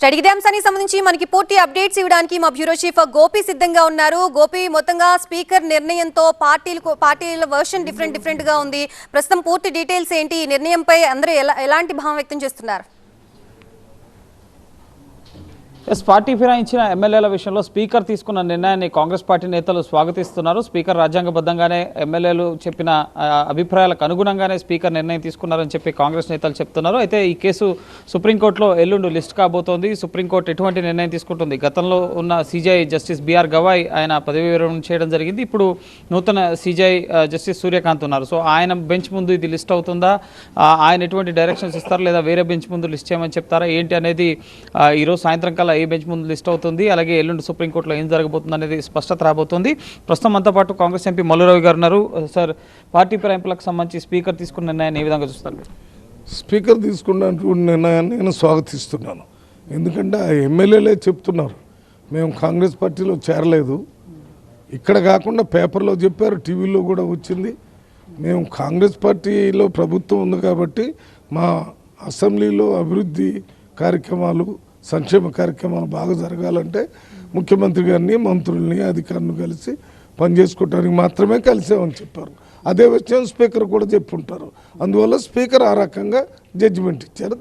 ఇదే అంశానికి సంబంధించి మనకి పూర్తి అప్డేట్స్ ఇవ్వడానికి మా బ్యూరో చీఫ్ గోపి సిద్ధంగా ఉన్నారు. గోపి, మొత్తంగా స్పీకర్ నిర్ణయంతో పార్టీల వర్షన్ డిఫరెంట్ గా ఉంది. ప్రస్తుతం పూర్తి డీటెయిల్స్ ఏంటి? ఈ నిర్ణయంపై అందరూ ఎలాంటి భావం వ్యక్తం చేస్తున్నారు? పార్టీ ఫిరాయించిన ఎమ్మెల్యేల విషయంలో స్పీకర్ తీసుకున్న నిర్ణయాన్ని కాంగ్రెస్ పార్టీ నేతలు స్వాగతిస్తున్నారు. స్పీకర్ రాజ్యాంగబద్ధంగానే ఎమ్మెల్యేలు చెప్పిన అభిప్రాయాలకు అనుగుణంగానే స్పీకర్ నిర్ణయం తీసుకున్నారని చెప్పి కాంగ్రెస్ నేతలు చెప్తున్నారు. అయితే ఈ కేసు సుప్రీంకోర్టులో ఎల్లుండి లిస్ట్ కాబోతోంది. సుప్రీంకోర్టు ఎటువంటి నిర్ణయం తీసుకుంటుంది? గతంలో ఉన్న సిజేఐ జస్టిస్ బిఆర్ గవాయ్ ఆయన పదవి విరమణ చేయడం జరిగింది. ఇప్పుడు నూతన సిజేఐ జస్టిస్ సూర్యకాంత్ ఉన్నారు. సో ఆయన బెంచ్ ముందు ఇది లిస్ట్ అవుతుందా? ఆయన ఎటువంటి డైరెక్షన్స్ ఇస్తారు, లేదా వేరే బెంచ్ ముందు లిస్ట్ చేయమని చెప్తారా ఏంటి అనేది ఈరోజు సాయంత్రం కల్లా ఏ బెంచ్ ముందు లిస్ట్ అవుతుంది. అలాగే ఎల్లుండి సుప్రీంకోర్టులో ఏం జరగబోతుంది అనేది స్పష్టత రాబోతుంది. ప్రస్తుతం మనతో పాటు కాంగ్రెస్ ఎంపీ మల్లురావి గారు ఉన్నారు. సార్, పార్టీ ఫిరాయింపులకు సంబంధించి స్పీకర్ తీసుకున్న నిర్ణయాన్ని ఏ విధంగా చూస్తారు మీరు? స్పీకర్ తీసుకున్నటువంటి నిర్ణయాన్ని నేను స్వాగతిస్తున్నాను. ఎందుకంటే ఆ ఎమ్మెల్యేలే చెప్తున్నారు, మేము కాంగ్రెస్ పార్టీలో చేరలేదు, ఇక్కడ కాకుండా పేపర్లో చెప్పారు, టీవీలో కూడా వచ్చింది, మేము కాంగ్రెస్ పార్టీలో ప్రభుత్వం ఉంది కాబట్టి మా అసెంబ్లీలో అభివృద్ధి కార్యక్రమాలు, సంక్షేమ కార్యక్రమాలు బాగా జరగాలంటే ముఖ్యమంత్రి గారిని, మంత్రుల్ని, అధికారులను కలిసి పనిచేసుకోవడానికి మాత్రమే కలిసామని చెప్పారు. అదే విషయం స్పీకర్ కూడా చెప్పుంటారు. అందువల్ల స్పీకర్ ఆ రకంగా జడ్జిమెంట్ ఇచ్చారు.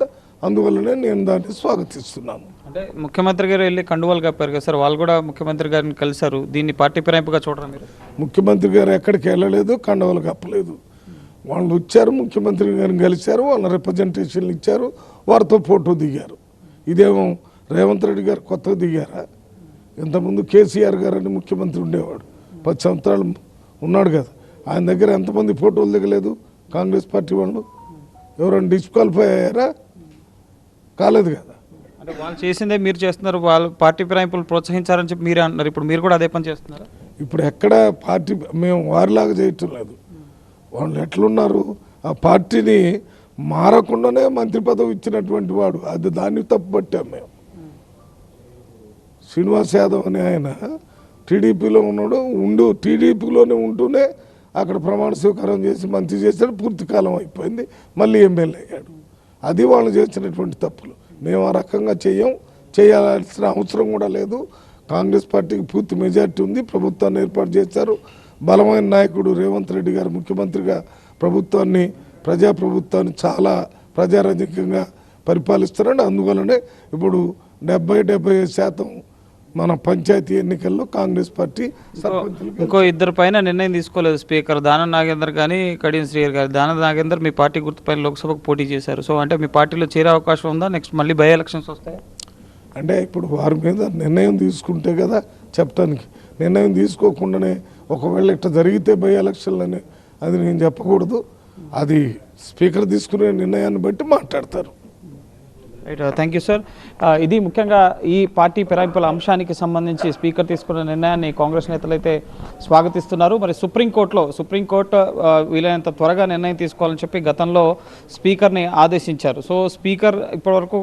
అందువల్లనే నేను దాన్ని స్వాగతిస్తున్నాను. అంటే ముఖ్యమంత్రి గారు వెళ్ళి కండువాలు కప్పారు కదా సార్, వాళ్ళు కూడా ముఖ్యమంత్రి గారిని కలిశారు. దీన్ని పార్టీ ఫిరాయింపుగా చూడరా మీరు? ముఖ్యమంత్రి గారు ఎక్కడికి వెళ్ళలేదు, కండువాలు కప్పలేదు. వాళ్ళు వచ్చారు, ముఖ్యమంత్రి గారిని కలిశారు, వాళ్ళ రిప్రజెంటేషన్లు ఇచ్చారు, వారితో ఫోటో దిగారు. ఇదేమో రేవంత్ రెడ్డి గారు కొత్తగా దిగారా? ఇంతకుముందు కేసీఆర్ గారు అని ముఖ్యమంత్రి ఉండేవాడు, 10 సంవత్సరాలు ఉన్నాడు కదా, ఆయన దగ్గర ఎంతమంది ఫోటోలు దిగలేదు కాంగ్రెస్ పార్టీ వాళ్ళు? ఎవరైనా డిస్క్వాలిఫై అయ్యారా? కాలేదు కదా. అంటే వాళ్ళు చేసిందే మీరు చేస్తున్నారు, వాళ్ళు పార్టీ ఫిరాయింపులు ప్రోత్సహించారని చెప్పి మీరు అంటున్నారు. ఇప్పుడు మీరు కూడా అదే పని చేస్తున్నారు. ఇప్పుడు ఎక్కడ పార్టీ మేము వారిలాగా చేయటం లేదు. వాళ్ళు ఎట్లున్నారు, ఆ పార్టీని మారకుండానే మంత్రి పదవి ఇచ్చినటువంటి వాడు, అది దాన్ని తప్పుపట్టాం మేము. శ్రీనివాస్ యాదవ్ అని ఆయన టీడీపీలో ఉన్నాడు, టీడీపీలోనే ఉంటూనే అక్కడ ప్రమాణ స్వీకారం చేసి మంత్రి చేశాడు, పూర్తి కాలం అయిపోయింది, మళ్ళీ ఎమ్మెల్యే అయ్యాడు. అది వాళ్ళు చేసినటువంటి తప్పులు. మేము ఆ రకంగా చేయాల్సిన అవసరం కూడా లేదు. కాంగ్రెస్ పార్టీకి పూర్తి మెజార్టీ ఉంది, ప్రభుత్వాన్ని ఏర్పాటు చేశారు. బలమైన నాయకుడు రేవంత్ రెడ్డి గారు ముఖ్యమంత్రిగా ప్రజాప్రభుత్వాన్ని చాలా ప్రజారాజ్యంగా పరిపాలిస్తున్నాడు. అందువల్లనే ఇప్పుడు 70-75% మన పంచాయతీ ఎన్నికల్లో కాంగ్రెస్ పార్టీ ఇంకో ఇద్దరు పైన నిర్ణయం తీసుకోలేదు స్పీకర్. దానం నాగేందర్ కానీ కడియం శ్రీహరి గారు. దానం నాగేందర్ మీ పార్టీ గుర్తుపైన లోక్సభకు పోటీ చేశారు. సో అంటే మీ పార్టీలో చేరే అవకాశం ఉందా? నెక్స్ట్ మళ్ళీ బై ఎలక్షన్స్ వస్తాయి అంటే ఇప్పుడు వారి మీద నిర్ణయం తీసుకుంటే కదా చెప్పడానికి. నిర్ణయం తీసుకోకుండానే ఒకవేళ ఇట్లా జరిగితే బై ఎలక్షన్లని అది నేను చెప్పకూడదు. అది స్పీకర్ తీసుకునే నిర్ణయాన్ని బట్టి మాట్లాడతారు. Right, thank you sir. ఇది ముఖ్యంగా ఈ పార్టీ ఫిరాయింపుల అంశానికి సంబంధించి స్పీకర్ తీసుకున్న నిర్ణయాన్ని కాంగ్రెస్ నేతలు అయితే స్వాగతిస్తున్నారు. మరి సుప్రీంకోర్టు వీలైనంత త్వరగా నిర్ణయం తీసుకోవాలని చెప్పి గతంలో స్పీకర్ని ఆదేశించారు. సో స్పీకర్ ఇప్పటివరకు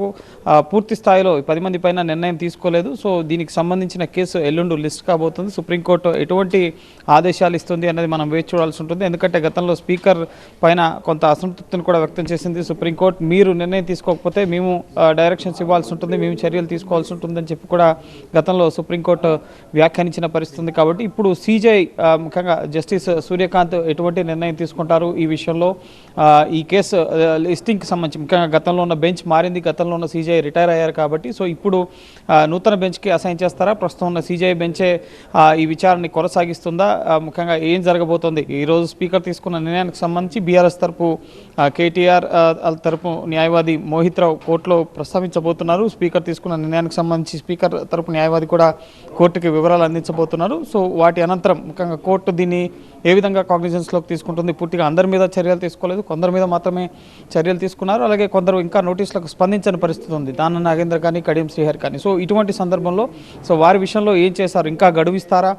పూర్తి స్థాయిలో 10 మంది పైన నిర్ణయం తీసుకోలేదు. సో దీనికి సంబంధించిన కేసు ఎల్లుండి లిస్ట్ కాబోతుంది. సుప్రీంకోర్టు ఎటువంటి ఆదేశాలు ఇస్తుంది అనేది మనం వేచి చూడాల్సి ఉంటుంది. ఎందుకంటే గతంలో స్పీకర్ పైన కొంత అసంతృప్తిని కూడా వ్యక్తం చేసింది సుప్రీంకోర్టు. మీరు నిర్ణయం తీసుకోకపోతే మేము డైరెక్షన్స్ ఇవ్వాల్సి ఉంటుంది, మేము చర్యలు తీసుకోవాల్సి ఉంటుందని చెప్పి కూడా గతంలో సుప్రీంకోర్టు వ్యాఖ్యానించిన పరిస్థితి ఉంది. కాబట్టి ఇప్పుడు సిజేఐ ముఖ్యంగా జస్టిస్ సూర్యకాంత్ ఎటువంటి నిర్ణయం తీసుకుంటారు ఈ విషయంలో? ఈ కేసు లిస్టింగ్కి సంబంధించి ముఖ్యంగా గతంలో ఉన్న బెంచ్ మారింది, గతంలో ఉన్న సిజేఐ రిటైర్ అయ్యారు కాబట్టి సో ఇప్పుడు నూతన బెంచ్కి అసైన్ చేస్తారా? ప్రస్తుతం ఉన్న సిజేఐ బెంచే ఈ విచారణని కొనసాగిస్తుందా? ముఖ్యంగా ఏం జరగబోతోంది? ఈరోజు స్పీకర్ తీసుకున్న నిర్ణయానికి సంబంధించి బీఆర్ఎస్ తరపు కేటీఆర్ తరపు న్యాయవాది మోహిత్ రావు కోర్టులో ప్రస్తావించబోతున్నారు. స్పీకర్ తీసుకున్న నిర్ణయానికి సంబంధించి స్పీకర్ తరపు న్యాయవాది కూడా కోర్టుకి వివరాలు అందించబోతున్నారు. సో వాటి అనంతరం ముఖ్యంగా కోర్టు దీన్ని ఏ విధంగా కాగ్నిజెన్స్లోకి తీసుకుంటుంది? పూర్తిగా అందరి మీద చర్యలు తీసుకోలేదు, కొందరి మీద మాత్రమే చర్యలు తీసుకున్నారు. అలాగే కొందరు ఇంకా నోటీసులకు స్పందించని పరిస్థితి ఉంది, దానం నాగేందర్ కానీ కడియం శ్రీహరి కానీ. సో ఇటువంటి సందర్భంలో సో వారి విషయంలో ఏం చేశారు? ఇంకా గడువిస్తారా?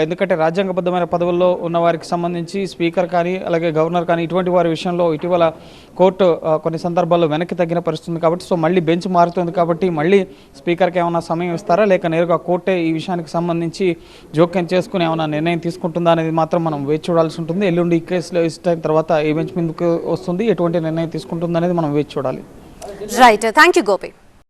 ఎందుకంటే రాజ్యాంగబద్ధమైన పదవుల్లో ఉన్న వారికి సంబంధించి స్పీకర్ కానీ అలాగే గవర్నర్ కానీ ఇటువంటి వారి విషయంలో ఇటీవల కోర్టు కొన్ని సందర్భాల్లో వెనక్కి తగ్గిన పరిస్థితి కాబట్టి సో మళ్ళీ బెంచ్ మారుతుంది కాబట్టి మళ్ళీ స్పీకర్కి ఏమైనా సమయం ఇస్తారా, లేక నేరుగా కోర్టే ఈ విషయానికి సంబంధించి జోక్యం చేసుకుని ఏమైనా నిర్ణయం తీసుకుంటుందా అనేది మాత్రం మనం వేచి చూడాల్సి ఉంటుంది. ఎల్లుండి ఈ కేసులో ఇష్టం తర్వాత ఏ బెంచ్ ముందుకు వస్తుంది, ఎటువంటి నిర్ణయం తీసుకుంటుంది అనేది మనం వేచి చూడాలి. Right, thank you Gopi.